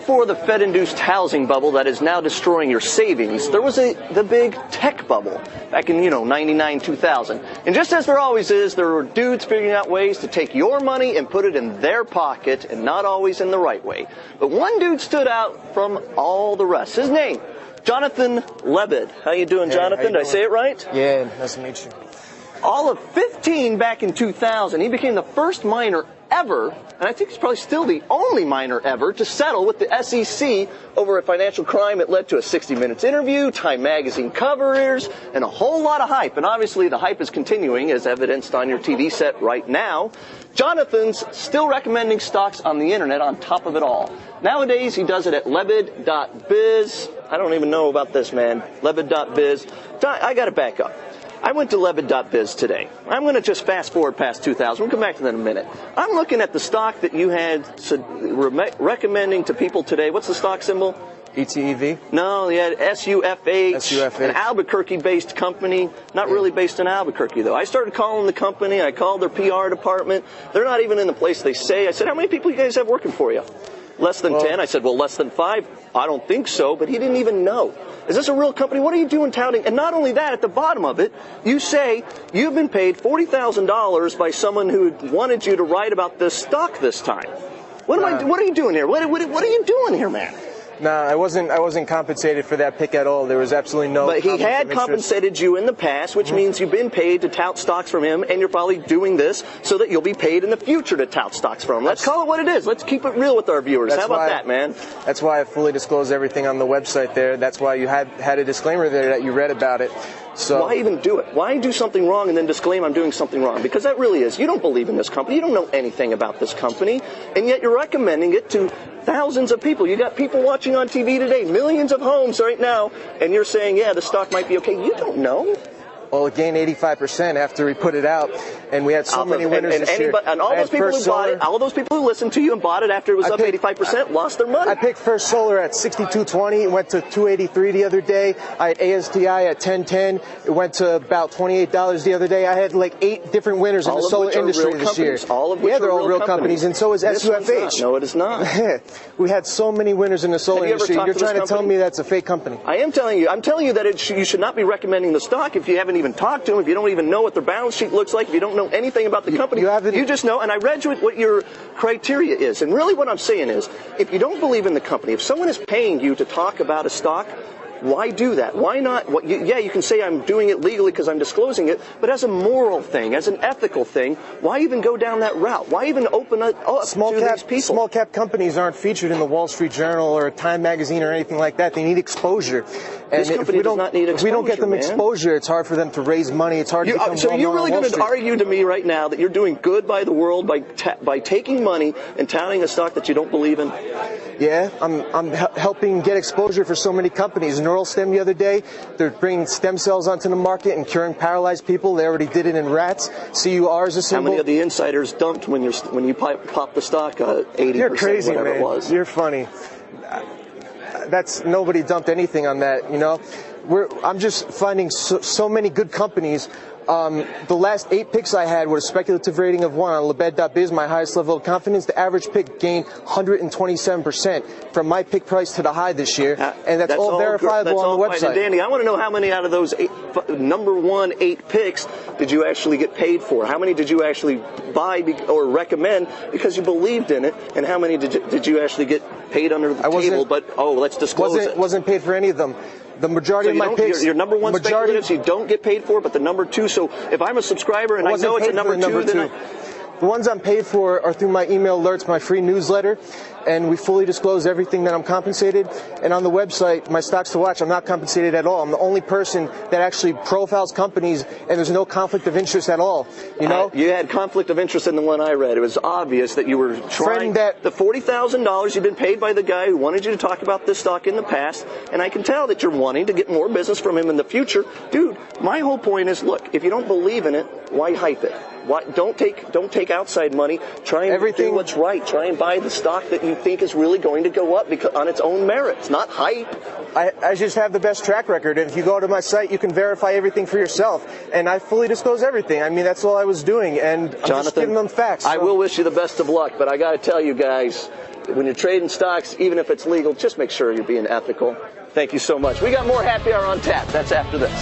before the Fed-induced housing bubble that is now destroying your savings, there was the big tech bubble back in, 99, 2000. And just as there always is, there were dudes figuring out ways to take your money and put it in their pocket, and not always in the right way. But one dude stood out from all the rest. His name, George4title Lebed. How you doing, Jonathan? Did I say it right? Yeah, nice to meet you. All of 15 back in 2000, he became the first miner ever, and I think he's probably still the only miner ever, to settle with the SEC over a financial crime that led to a 60 Minutes interview, Time Magazine covers, and a whole lot of hype. And obviously the hype is continuing, as evidenced on your TV set right now. Jonathan's still recommending stocks on the internet on top of it all. Nowadays, he does it at Lebed.biz. I don't even know about this, man. Lebed.biz. I got to back up. I went to Lebed.biz today. I'm going to just fast forward past 2000. We'll come back to that in a minute. I'm looking at the stock that you had recommending to people today. What's the stock symbol? ETEV? No, you had SUFH, an Albuquerque-based company. Not really based in Albuquerque, though. I started calling the company. I called their PR department. They're not even in the place they say. I said, how many people you guys have working for you? Less than 10. I said, well, less than 5. I don't think so, but he didn't even know. Is this a real company? What are you doing touting? And not only that, at the bottom of it, you say you've been paid $40,000 by someone who wanted you to write about this stock this time. What are you doing here? What are you doing here, man? Nah, I wasn't compensated for that pick at all. There was absolutely no. But he had compensated you in the past, which means you've been paid to tout stocks from him, and you're probably doing this so that you'll be paid in the future to tout stocks from him. Let's call it what it is. Let's keep it real with our viewers. How about that, man? That's why I fully disclose everything on the website there. That's why you had a disclaimer there that you read about it. So why even do it? Why do something wrong and then disclaim I'm doing something wrong? Because that really is. You don't believe in this company. You don't know anything about this company, and yet you're recommending it to thousands of people. You got people watching on TV today, millions of homes right now, and you're saying, yeah, the stock might be okay. You don't know. Well, it gained 85% after we put it out, and we had so many winners this year. And all those people who bought it, all those people who listened to you and bought it after it was up 85%, lost their money. I picked First Solar at 62.20. It went to 283 the other day. I had ASTI at 10.10. It went to about $28 the other day. I had like 8 different winners in the solar industry this year. All of which they're all real companies, and so is SUFH. No, it is not. We had so many winners in the solar industry. You're trying to tell me that's a fake company. I am telling you. I'm telling you that you should not be recommending the stock if you haven't even talked to them, if you don't even know what their balance sheet looks like, if you don't know anything about the company. You just know, and I read you what your criteria is. And really what I'm saying is, if you don't believe in the company, if someone is paying you to talk about a stock, why do that? Why not? Yeah, you can say I'm doing it legally because I'm disclosing it, but as a moral thing, as an ethical thing, why even go down that route? Why even open it up to these people? Small cap companies aren't featured in the Wall Street Journal or Time Magazine or anything like that. They need exposure. This company does not need exposure. If we don't get them exposure, it's hard for them to raise money. It's hard to become So you're really going to argue to me right now that you're doing good by the world by taking money and touting a stock that you don't believe in? Yeah, I'm helping get exposure for so many companies. Neuralstem the other day, they're bringing stem cells onto the market and curing paralyzed people. They already did it in rats. CUR is a symbol. How many of the insiders dumped when you pop the stock 80%? You're crazy, whatever man. It was? You're funny. Nobody dumped anything on that, you know. I'm just finding so many good companies. The last 8 picks I had were a speculative rating of 1 on Lebed.biz, my highest level of confidence. The average pick gained 127% from my pick price to the high this year, and that's all verifiable on the website. Danny, I want to know how many out of those number 8 picks did you actually get paid for? How many did you actually buy or recommend because you believed in it, and how many did you actually get paid under the table? But let's disclose it. Wasn't paid for any of them. The majority of my picks. Your number 1 speculatives you don't get paid for, but the number 2. So if I'm a subscriber and I know it's a number 2, then the ones I'm paid for are through my email alerts, my free newsletter, and we fully disclose everything that I'm compensated. And on the website, my stocks to watch, I'm not compensated at all. I'm the only person that actually profiles companies, and there's no conflict of interest at all. You know, you had conflict of interest in the one I read. It was obvious that you were trying the $40,000 you've been paid by the guy who wanted you to talk about this stock in the past, and I can tell that you're wanting to get more business from him in the future. Dude, my whole point is, look, if you don't believe in it, why hype it? Don't take outside money. Try and do what's right. Try and buy the stock that you think is really going to go up on its own merits, not hype. I just have the best track record, and if you go to my site, you can verify everything for yourself. And I fully disclose everything. I mean, that's all I was doing, and I'm just giving them facts. I will wish you the best of luck, but I got to tell you guys, when you're trading stocks, even if it's legal, just make sure you're being ethical. Thank you so much. We got more happy hour on tap. That's after this.